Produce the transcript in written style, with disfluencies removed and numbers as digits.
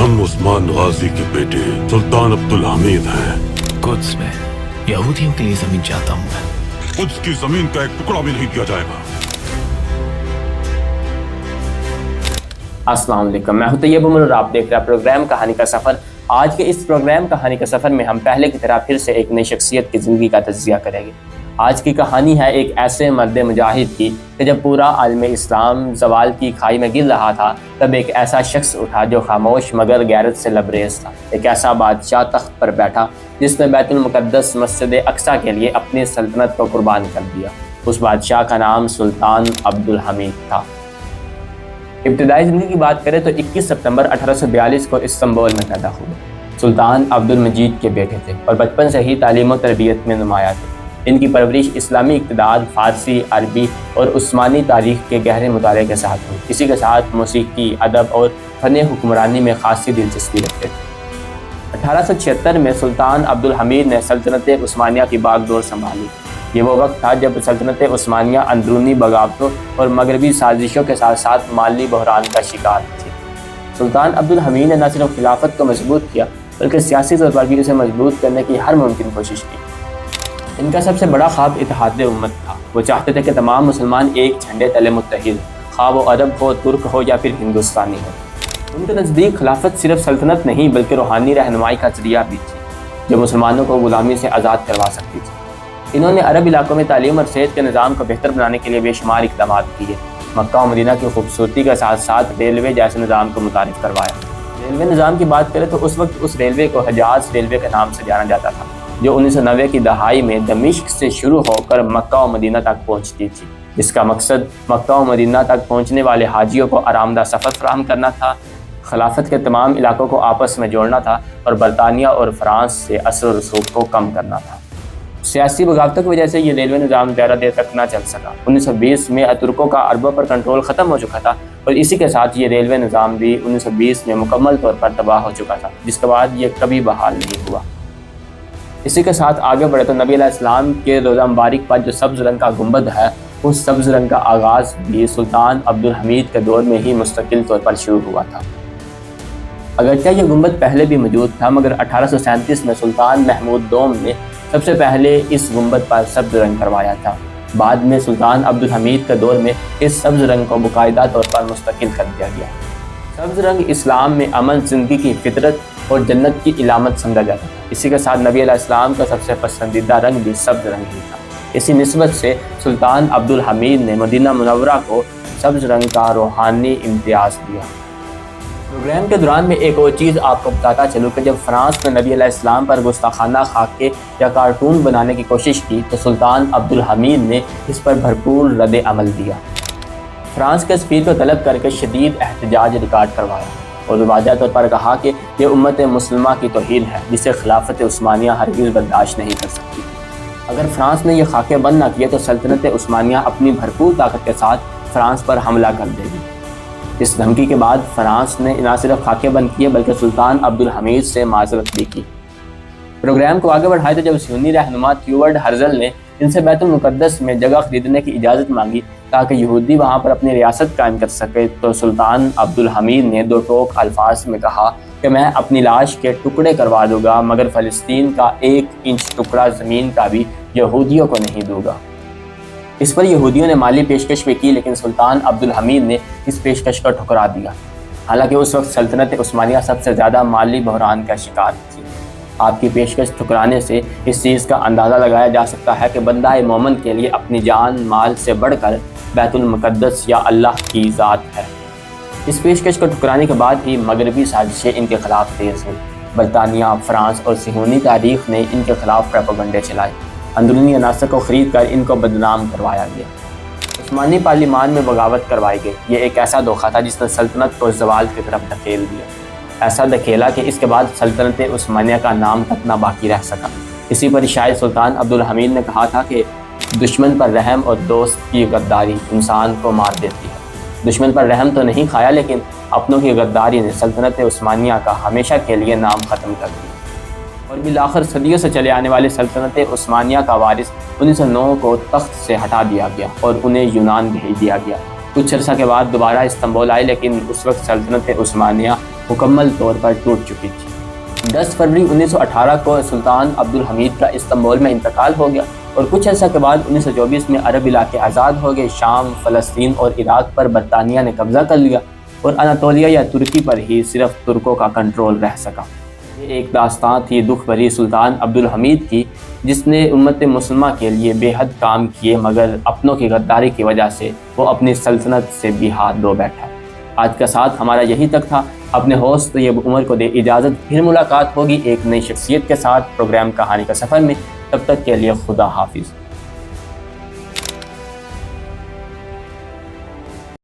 हम उस्मान गाजी के बेटे सुल्तान अब्दुल हमीद हैं। कुद्स में यहूदियों के लिए जमीन चाहता हूँ मैं। कुद्स की जमीन का एक टुकड़ा भी नहीं दिया जाएगा। अस्सलाम वालेकुम, मैं हूं तैयब उमर और आप देख रहे हैं प्रोग्राम कहानी का सफ़र। आज के इस प्रोग्राम कहानी का सफ़र में हम पहले की तरह फिर से एक नई शख्सियत की ज़िंदगी का तज़किया करेंगे। आज की कहानी है एक ऐसे मर्द मुजाहिद की कि जब पूरा आलम इस्लाम ज़वाल की खाई में गिर रहा था, तब एक ऐसा शख्स उठा जो खामोश मगर गैरत से लबरेज था। एक ऐसा बादशाह तख्त पर बैठा जिसने बैतुल मुक़द्दस मस्जिद अक्सा के लिए अपनी सल्तनत को कुर्बान कर दिया। उस बादशाह का नाम सुल्तान अब्दुल हमीद था। इब्तिदाई ज़िंदगी की बात करें तो 21 सितंबर 1842 को इस्तांबुल में पैदा हुए। सुल्तान अब्दुल मजीद के बेटे थे और बचपन से ही तालीम और तरबियत में नुमाया थे। इनकी परवरिश इस्लामी इक़्तिदाद, फ़ारसी, अरबी और उस्मानी तारीख़ के गहरे मुताले के साथ हुई। इसी के साथ मौसीकी, अदब और फ़न हुक्मरानी में ख़ासी दिलचस्पी रखते थे। 1876 में सुल्तान अब्दुल हमीद ने सल्तनत उस्मानिया की बागडोर संभाली। ये वो वक्त था जब सल्तनत उस्मानिया अंदरूनी बगावतों और मगरबी साजिशों के साथ साथ माली बहरान का शिकार थी। सुल्तान अब्दुल हमीद ने न सिर्फ खिलाफत को मजबूत किया बल्कि सियासी तौर पर भी उसे मजबूत करने की हर मुमकिन कोशिश की। इनका सबसे बड़ा ख्वाब इत्तेहाद उम्मत था। वो चाहते थे कि तमाम मुसलमान एक झंडे तले मुत्तहिद, खा वो अरब हो, तुर्क हो या फिर हिंदुस्तानी हो। उनके नज़दीक खिलाफत सिर्फ सल्तनत नहीं बल्कि रूहानी रहनुमाई का ज़रिया भी थी जो मुसलमानों को ग़ुलामी से आज़ाद करवा सकती थी। इन्होंने अरब इलाकों में तालीम और सेहत के निज़ाम को बेहतर बनाने के लिए बेशुमार इक़दाम किए। मक्का और मदीना की खूबसूरती के साथ साथ रेलवे जैसे निज़ाम को मुतारिफ़ करवाया। रेलवे निज़ाम की बात करें तो उस वक्त उस रेलवे को हजाज रेलवे के नाम से जाना जाता था, जो 1990 की दहाई में दमिश्क से शुरू होकर मक्का और मदीना तक पहुँचती थी, जिसका मकसद मक्का और मदीना तक पहुँचने वाले हाजियों को आरामदा सफ़र फराहम करना था, खिलाफत के तमाम इलाकों को आपस में जोड़ना था और बरतानिया और फ्रांस से असर रसूख को कम करना था। सियासी बगावतों की वजह से ये रेलवे निज़ाम ज़्यादा देर तक न चल सका। 1920 में तुर्कों का अरबों पर कंट्रोल ख़त्म हो चुका था और इसी के साथ ये रेलवे निज़ाम भी 1920 में मुकम्मल तौर पर तबाह हो चुका था, जिसके बाद ये कभी बहाल नहीं हुआ। इसी के साथ आगे बढ़े तो नबी अलैहिस्सलाम के रोज़ा मुबारक पर जो सब्ज़ रंग का गुंबद है, उस सब्ज़ रंग का आगाज़ भी सुल्तान अब्दुल हमीद के दौर में ही मुस्तकिल तौर पर शुरू हुआ था। अगरचे ये गुंबद पहले भी मौजूद था, मगर 1837 में सुल्तान महमूद दोम ने सबसे पहले इस गुंबद पर सब्ज़ रंग करवाया था। बाद में सुल्तान अब्दुल हमीद के दौर में इस सब्ज़ रंग को बाकायदा तौर पर मुस्तकिल कर दिया गया। सब्ज़ रंग इस्लाम में अमन, ज़िंदगी की फितरत और जन्नत की इलामत समझा जाता था। इसी के साथ नबी अलैहिस्सलाम का सबसे पसंदीदा रंग भी सब्ज़ रंग ही था। इसी निस्बत से सुल्तान अब्दुल हमीद ने मदीना मुनव्वरा को सब्ज़ रंग का रूहानी इम्तियाज़ दिया। प्रोग्राम के दौरान में एक और चीज़ आपको बताता चलूँ कि जब फ्रांस ने नबी अलैहिस्सलाम पर गुस्ताखाना खाके या कार्टून बनाने की कोशिश की तो सुल्तान अब्दुल हमीद ने इस पर भरपूर रद्द अमल दिया। फ्रांस के सफ़ीर को तलब करके शदीद एहतजाज रिकॉर्ड करवाया और वाज़ह तौर पर कहा कि यह उम्मत मुस्लिमा की तौहीन है जिसे खिलाफत उस्मानिया हरगिज़ बर्दाश्त नहीं कर सकती। अगर फ्रांस ने यह खाके बंद न किए तो सल्तनत उस्मानिया अपनी भरपूर ताकत के साथ फ्रांस पर हमला कर देगी। इस धमकी के बाद फ्रांस ने न सिर्फ खाके बंद किए बल्कि सुल्तान अब्दुल हमीद से माजरत भी की। प्रोग्राम को आगे बढ़ाए तो जब सुन्नी रहनुमा थियोवर्ड हर्जल ने इनसे बैतुल मुक़द्दस में जगह खरीदने की इजाज़त मांगी ताकि यहूदी वहाँ पर अपनी रियासत कायम कर सके, तो सुल्तान अब्दुल हमीद ने दो टोक अल्फाज में कहा कि मैं अपनी लाश के टुकड़े करवा दूँगा मगर फ़लस्तीन का 1 इंच टुकड़ा ज़मीन का भी यहूदियों को नहीं दूँगा। इस पर यहूदियों ने माली पेशकश भी की, लेकिन सुल्तान अब्दुल हमीद ने इस पेशकश को ठुकरा दिया। हालांकि उस वक्त सल्तनत उस्मानिया सबसे ज़्यादा माली बहरान का शिकार थी। आपकी पेशकश ठुकराने से इस चीज़ का अंदाज़ा लगाया जा सकता है कि बंदा मोमन के लिए अपनी जान माल से बढ़कर बैतुल मुक़द्दस या अल्लाह की ज़ात है। इस पेशकश को ठुकराने के बाद ही मगरबी साजिशें इनके ख़िलाफ़ तेज़ हुई। बरतानिया, फ्रांस और सिहूनी तारीख़ ने इनके ख़िलाफ़ प्रोपेगेंडे चलाए। अंदरूनी अनासर को ख़रीद कर इनको बदनाम करवाया गया। उस्मानी पार्लिमान में बगावत करवाई गई। ये एक ऐसा धोखा था जिसने सल्तनत को ज़वाल की तरफ धकेल दिया। ऐसा धकेला कि इसके बाद सल्तनत उस्मानिया का नाम तक ना बाकी रह सका। इसी पर शायद सुल्तान अब्दुल हमीद ने कहा था कि दुश्मन पर रहम और दोस्त की गद्दारी इंसान को मार देती है। दुश्मन पर रहम तो नहीं खाया, लेकिन अपनों की गद्दारी ने सल्तनत उस्मानिया का हमेशा के लिए नाम ख़त्म कर दिया और बिलाखिर सदियों से चले आने वाली सल्तनत उस्मानिया का वारिस 1909 को तख्त से हटा दिया गया और उन्हें यूनान भेज दिया गया। कुछ अर्सा के बाद दोबारा इस्तांबुल आए, लेकिन उस वक्त सल्तनत उस्मानिया मुकम्मल तौर पर टूट चुकी थी। 10 फरवरी 1918 को सुल्तान अब्दुल हमीद का इस्तांबुल में इंतकाल हो गया और कुछ अर्सा के बाद 1924 में अरब इलाके आज़ाद हो गए। शाम, फ़लस्तीन और इराक़ पर बरतानिया ने कब्ज़ा कर लिया और अनातोलिया या तुर्की पर ही सिर्फ तुर्कों का कंट्रोल रह सका। ये एक दास्तान थी दुख भरी सुल्तान अब्दुल हमीद की, जिसने उम्मत मुसलमान के लिए बेहद काम किए, मगर अपनों की गद्दारी की वजह से वो अपनी सल्तनत से भी हाथ धो बैठा। आज का साथ हमारा यही तक था। अपने होस्ट तैयब उमर को दे इजाज़त। फिर मुलाकात होगी एक नई शख्सियत के साथ प्रोग्राम कहानी का सफ़र में। तब तक के लिए खुदा हाफिज़।